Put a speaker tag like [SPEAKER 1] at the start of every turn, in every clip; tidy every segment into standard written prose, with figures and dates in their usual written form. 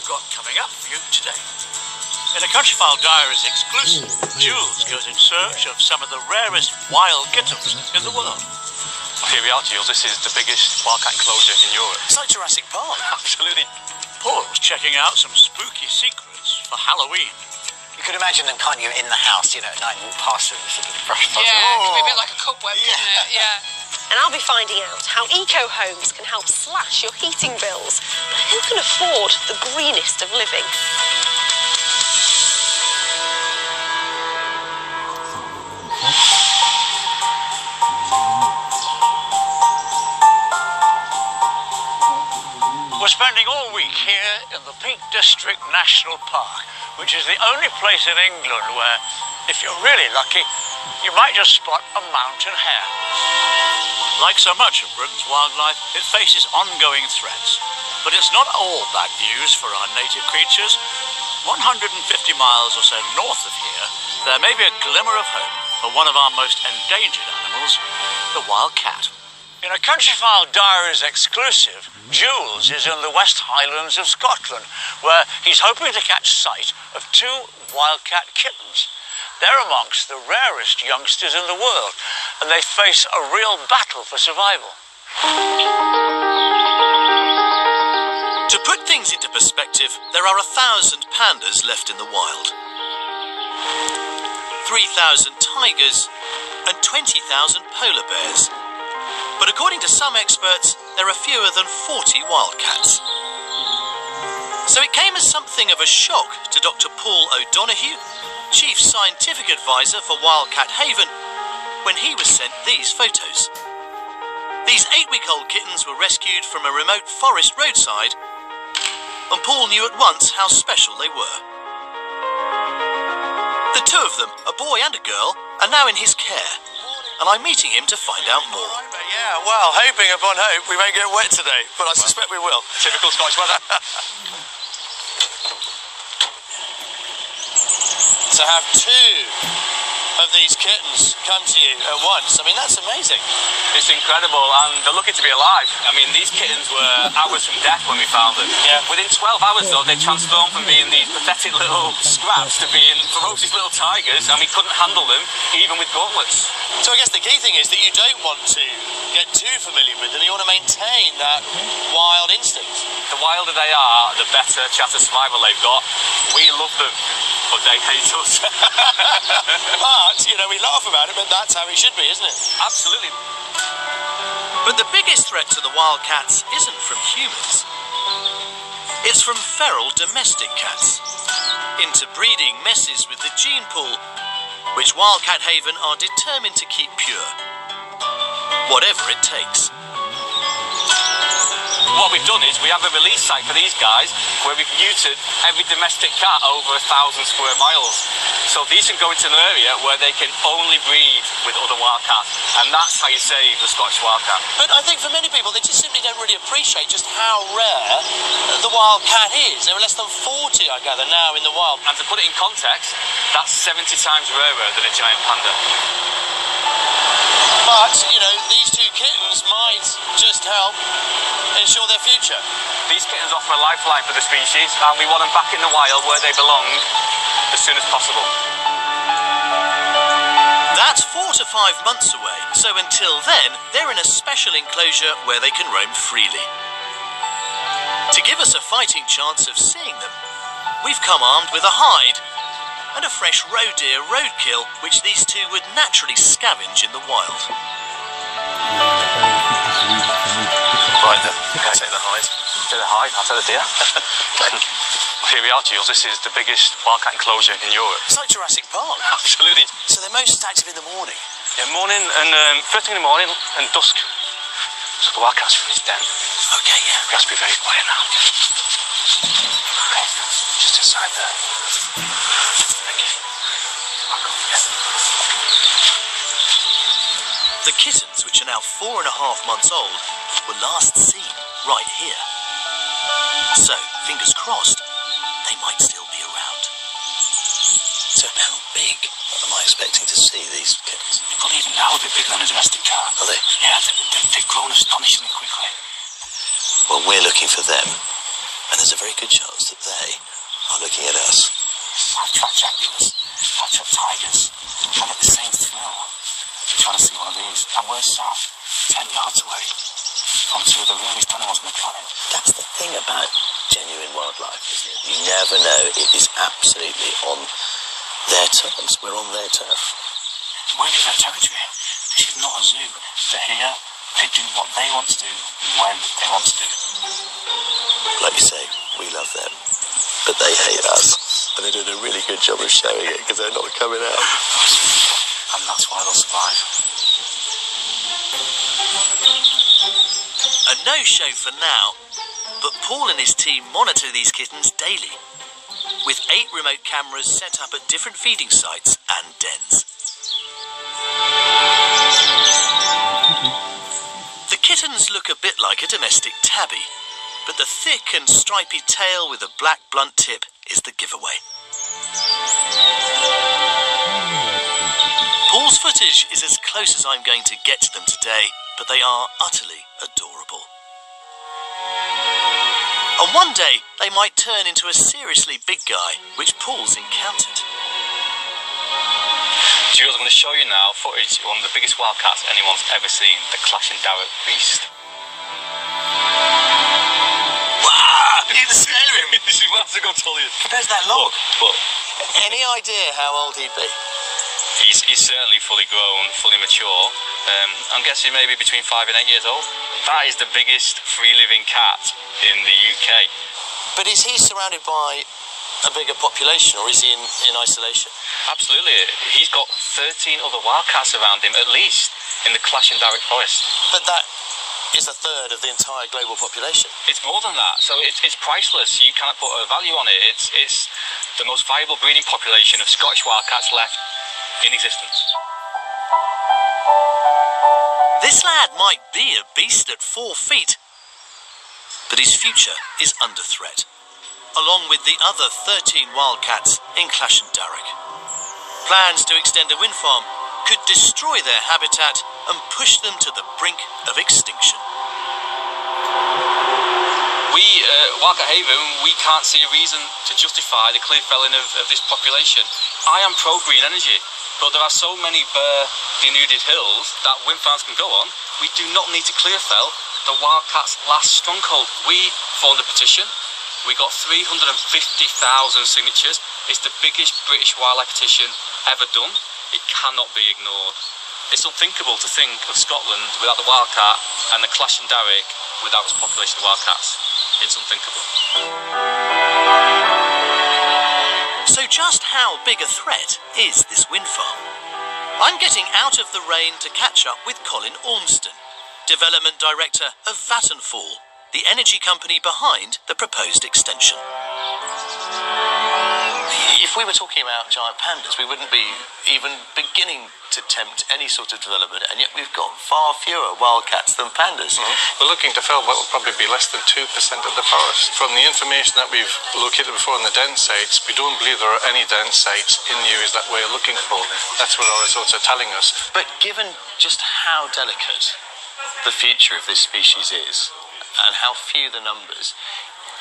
[SPEAKER 1] we've got coming up for you today. In a Countryfile Diaries exclusive, Jules goes in search of some of the rarest wild kittens in the world.
[SPEAKER 2] Well, here we are, Jules. This is the biggest wildcat enclosure in Europe.
[SPEAKER 3] It's like Jurassic Park.
[SPEAKER 2] Absolutely.
[SPEAKER 1] Paul's checking out some spooky secrets for Halloween.
[SPEAKER 3] You could imagine them, can't you, in the house, you know, at night and walk past them and sort of brush past them.
[SPEAKER 4] Yeah, it could be a bit like a cobweb, couldn't it? Yeah.
[SPEAKER 5] And I'll be finding out how eco-homes can help slash your heating bills. But who can afford the greenest of living?
[SPEAKER 1] We're spending all week here in the Peak District National Park, which is the only place in England where, if you're really lucky, you might just spot a mountain hare. Like so much of Britain's wildlife, it faces ongoing threats. But it's not all bad news for our native creatures. 150 miles or so north of here, there may be a glimmer of hope for one of our most endangered animals, the wild cat. In a Countryfile Diaries exclusive, Jules is in the West Highlands of Scotland, where he's hoping to catch sight of two wildcat kittens. They're amongst the rarest youngsters in the world, and they face a real battle for survival.
[SPEAKER 6] To put things into perspective, there are 1,000 pandas left in the wild, 3,000 tigers, and 20,000 polar bears. But according to some experts, there are fewer than 40 wildcats. So it came as something of a shock to Dr. Paul O'Donoghue, Chief Scientific Advisor for Wildcat Haven, when he was sent these photos. These 8-week-old kittens were rescued from a remote forest roadside, and Paul knew at once how special they were. The two of them, a boy and a girl, are now in his care, and I'm meeting him to find out more.
[SPEAKER 3] All right, mate, yeah, well, hoping upon hope we won't get wet today, but I suspect we will.
[SPEAKER 2] Typical Scottish weather.
[SPEAKER 3] To have two of these kittens come to you at once, I mean, that's amazing.
[SPEAKER 2] It's incredible, and they're lucky to be alive. I mean, these kittens were hours from death when we found them.
[SPEAKER 3] Yeah.
[SPEAKER 2] Within 12 hours, though, they transformed from being these pathetic little scraps to being ferocious little tigers, and we couldn't handle them, even with gauntlets.
[SPEAKER 3] So I guess the key thing is that you don't want to get too familiar with them. You want to maintain that wild instinct.
[SPEAKER 2] The wilder they are, the better chance of survival they've got. We love them, but they hate us.
[SPEAKER 3] But, you know, we laugh about it, but that's how it should be, isn't it?
[SPEAKER 2] Absolutely.
[SPEAKER 6] But the biggest threat to the wildcats isn't from humans. It's from feral domestic cats. Interbreeding messes with the gene pool, which Wildcat Haven are determined to keep pure, whatever it takes.
[SPEAKER 2] What we've done is we have a release site for these guys where we've neutered every domestic cat over 1,000 square miles. So these can go into an area where they can only breed with other wildcats, and that's how you save the Scottish wildcat.
[SPEAKER 3] But I think for many people, they just simply don't really appreciate just how rare the wildcat is. There are less than 40, I gather, now in the wild.
[SPEAKER 2] And to put it in context, that's 70 times rarer than a giant panda.
[SPEAKER 3] But, you know, these two kittens might just help ensure their future.
[SPEAKER 2] These kittens offer a lifeline for the species, and we want them back in the wild where they belong as soon as possible.
[SPEAKER 6] That's 4 to 5 months away, so until then, they're in a special enclosure where they can roam freely. To give us a fighting chance of seeing them, we've come armed with a hide and a fresh roe deer roadkill, which these two would naturally scavenge in the wild.
[SPEAKER 2] Right then, okay, take the hide. Take the hide, I'll take the deer. Here we are, Jules. This is the biggest wildcat enclosure in Europe.
[SPEAKER 3] It's like Jurassic Park.
[SPEAKER 2] Absolutely.
[SPEAKER 3] So they're most active in the morning.
[SPEAKER 2] Yeah, morning and first thing in the morning and dusk. So the wildcat's from his den.
[SPEAKER 3] Okay, yeah.
[SPEAKER 2] We have to be very quiet now. Okay, just inside there. Thank you.
[SPEAKER 6] The kittens, which are now 4.5 months old, were last seen right here. So, fingers crossed, they might still be around.
[SPEAKER 3] So how big am I expecting to see these kittens?
[SPEAKER 1] Well, even now, they're bigger than a domestic cat.
[SPEAKER 3] Are they?
[SPEAKER 1] Yeah, they've grown astonishingly quickly.
[SPEAKER 3] Well, we're looking for them, and there's a very good chance
[SPEAKER 6] chance that they are looking at us.
[SPEAKER 2] I've trapped jackals, I've trapped tigers. I get the same thrill trying to see one of these. And we're sat 10 yards away from two of the rarest animals on the planet.
[SPEAKER 6] That's the thing about genuine wildlife, isn't it? You never know. It is absolutely on their terms. We're on their turf.
[SPEAKER 2] We're in their territory. This is not a zoo. They're here. They do what they want to do when they want to do it.
[SPEAKER 6] Like you say, we love them, but they hate us. And they're doing a really good job of showing it because they're not coming out.
[SPEAKER 2] And that's why they'll survive.
[SPEAKER 6] A no-show for now, but Paul and his team monitor these kittens daily, with 8 remote cameras set up at different feeding sites and dens. The kittens look a bit like a domestic tabby, but the thick and stripy tail with a black blunt tip is the giveaway. Paul's footage is as close as I'm going to get to them today, but they are utterly adorable. And one day, they might turn into a seriously big guy, which Paul's encountered.
[SPEAKER 2] Jules, I'm going to show you now footage of one of the biggest wildcats anyone's ever seen, the Clash and Darrow beast.
[SPEAKER 6] Wow! You're the scale of him!
[SPEAKER 2] This is what I'm going to tell you.
[SPEAKER 6] Compared to that log.
[SPEAKER 2] But
[SPEAKER 6] Any idea how old he'd be?
[SPEAKER 2] he's certainly fully grown, fully mature. I'm guessing maybe between 5 and 8 years old. That is the biggest free-living cat in the UK.
[SPEAKER 6] But is he surrounded by a bigger population, or is he in isolation?
[SPEAKER 2] Absolutely. He's got 13 other wildcats around him, at least, in the Clash and Darrow forest.
[SPEAKER 6] But that is a third of the entire global population.
[SPEAKER 2] It's more than that, so it's priceless. You cannot put a value on it. It's the most valuable breeding population of Scottish wildcats left in existence.
[SPEAKER 6] This lad might be a beast at 4 feet, but his future is under threat, along with the other 13 wildcats in Clash and Darrow. Plans to extend a wind farm could destroy their habitat and push them to the brink of extinction.
[SPEAKER 2] We, Wildcat Haven, we can't see a reason to justify the clear felling of this population. I am pro-green energy, but there are so many bare, denuded hills that wind farms can go on. We do not need to clear fell the wildcat's last stronghold. We formed a petition. We got 350,000 signatures. It's the biggest British wildlife petition ever done. It cannot be ignored. It's unthinkable to think of Scotland without the wildcat and the Clash and Darrow without its population of wildcats. It's unthinkable.
[SPEAKER 6] So just how big a threat is this wind farm? I'm getting out of the rain to catch up with Colin Ormston, Development Director of Vattenfall, the energy company behind the proposed extension. If we were talking about giant pandas, we wouldn't be even beginning to tempt any sort of development, and yet we've got far fewer wildcats than pandas.
[SPEAKER 7] We're looking to fill what will probably be less than 2% of the forest. From the information that we've located before on the den sites, we don't believe there are any den sites in the areas that we're looking for. That's what our results are telling us.
[SPEAKER 6] But given just how delicate the future of this species is, and how few the numbers,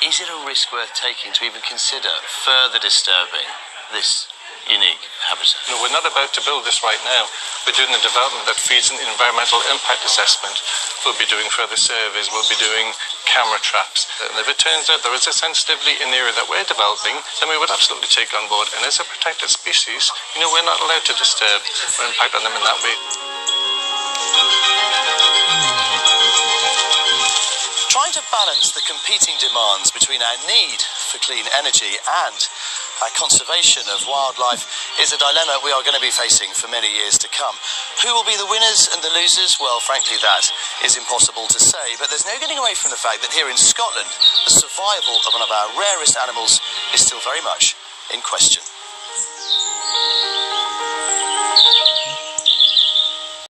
[SPEAKER 6] is it a risk worth taking to even consider further disturbing this unique habitat?
[SPEAKER 7] No, we're not about to build this right now. We're doing the development that feeds an environmental impact assessment. We'll be doing further surveys, we'll be doing camera traps. And if it turns out there is a sensitivity in the area that we're developing, then we would absolutely take on board. And as a protected species, we're not allowed to disturb or impact on them in that way.
[SPEAKER 6] Trying to balance the competing demands between our need for clean energy and our conservation of wildlife is a dilemma we are going to be facing for many years to come. Who will be the winners and the losers? Well, frankly, that is impossible to say, but there's no getting away from the fact that here in Scotland, the survival of one of our rarest animals is still very much in question.